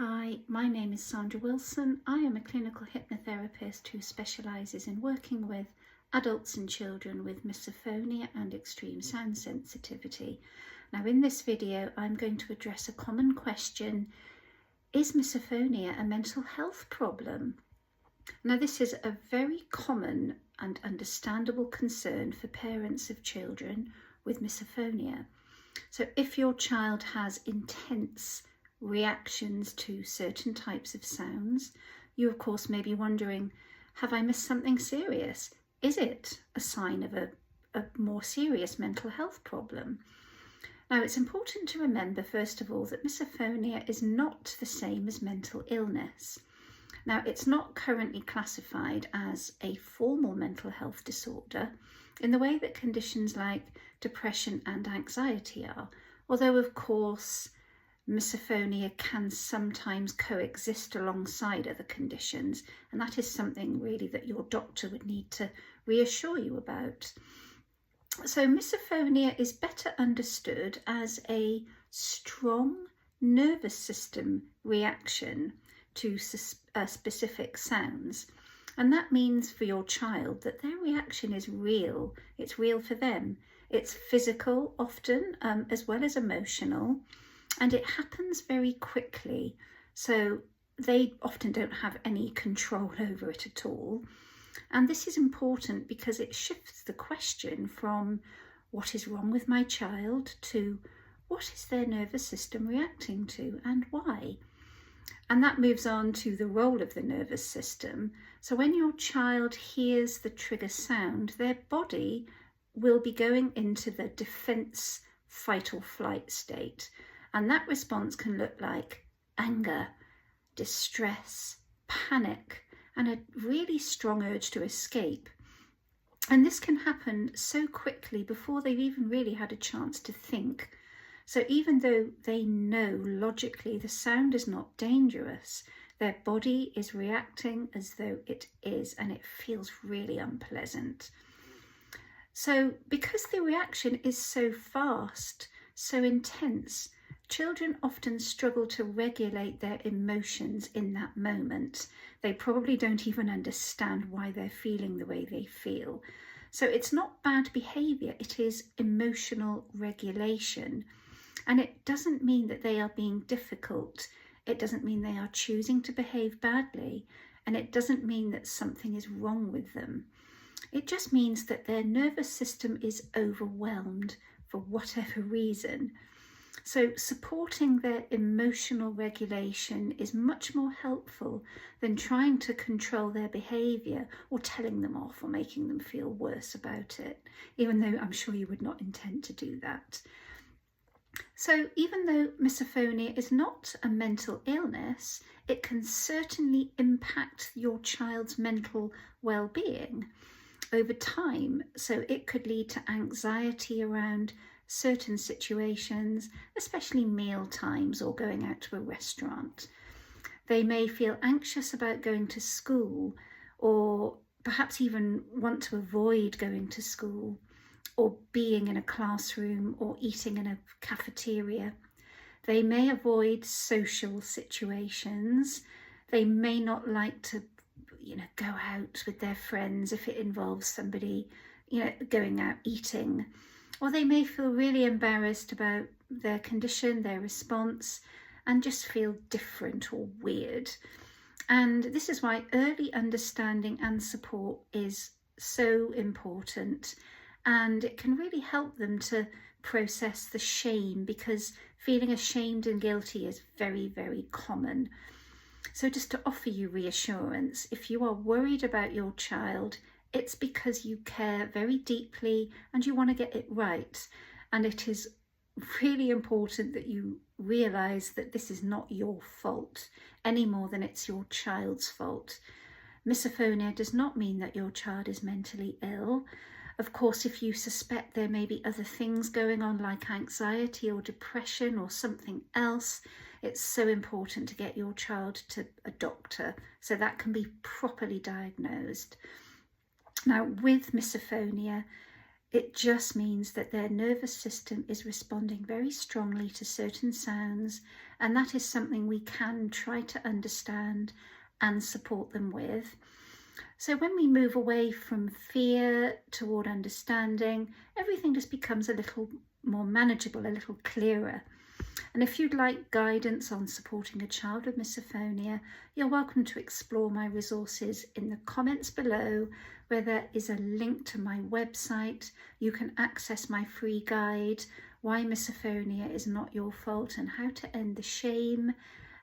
Hi, my name is Sandra Wilson. I am a clinical hypnotherapist who specialises in working with adults and children with misophonia and extreme sound sensitivity. Now in this video I'm going to address a common question: is misophonia a mental health problem? Now this is a very common and understandable concern for parents of children with misophonia. So if your child has intense reactions to certain types of sounds, you of course may be wondering, have I missed something serious? Is it a sign of a more serious mental health problem? Now it's important to remember first of all that misophonia is not the same as mental illness. Now it's not currently classified as a formal mental health disorder in the way that conditions like depression and anxiety are, although of course misophonia can sometimes coexist alongside other conditions, and that is something really that your doctor would need to reassure you about. So misophonia is better understood as a strong nervous system reaction to specific sounds, and that means for your child that their reaction is real. It's real for them. It's physical often, as well as emotional, and it happens very quickly, so they often don't have any control over it at all. And this is important because it shifts the question from what is wrong with my child to what is their nervous system reacting to and why. And that moves on to the role of the nervous system. So when your child hears the trigger sound, their body will be going into the defense, fight or flight state. And that response can look like anger, distress, panic, and a really strong urge to escape. And this can happen so quickly before they've even really had a chance to think. So even though they know logically the sound is not dangerous, their body is reacting as though it is, and it feels really unpleasant. So because the reaction is so fast, so intense, children often struggle to regulate their emotions in that moment. They probably don't even understand why they're feeling the way they feel. So it's not bad behaviour, it is emotional regulation. And it doesn't mean that they are being difficult. It doesn't mean they are choosing to behave badly. And it doesn't mean that something is wrong with them. It just means that their nervous system is overwhelmed for whatever reason. So supporting their emotional regulation is much more helpful than trying to control their behaviour or telling them off or making them feel worse about it, even though I'm sure you would not intend to do that. So even though misophonia is not a mental illness, it can certainly impact your child's mental well-being over time. So it could lead to anxiety around certain situations, especially meal times or going out to a restaurant. They may feel anxious about going to school, or perhaps even want to avoid going to school or being in a classroom or eating in a cafeteria. They may avoid social situations. They may not like to, go out with their friends if it involves somebody, going out eating. Or they may feel really embarrassed about their condition, their response, and just feel different or weird. And this is why early understanding and support is so important. And it can really help them to process the shame, because feeling ashamed and guilty is very, very common. So just to offer you reassurance, if you are worried about your child, it's because you care very deeply and you want to get it right. And it is really important that you realise that this is not your fault any more than it's your child's fault. Misophonia does not mean that your child is mentally ill. Of course, if you suspect there may be other things going on like anxiety or depression or something else, it's so important to get your child to a doctor so that can be properly diagnosed. Now, with misophonia, It just means that their nervous system is responding very strongly to certain sounds, and that is something we can try to understand and support them with. So when we move away from fear toward understanding, everything just becomes a little more manageable, a little clearer. And if you'd like guidance on supporting a child with misophonia, you're welcome to explore my resources in the comments below, where there is a link to my website. You can access my free guide, Why Misophonia is Not Your Fault and How to End the Shame.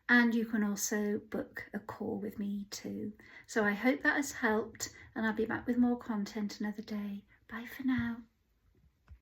And you can also book a call with me too. So I hope that has helped, and I'll be back with more content another day. Bye for now.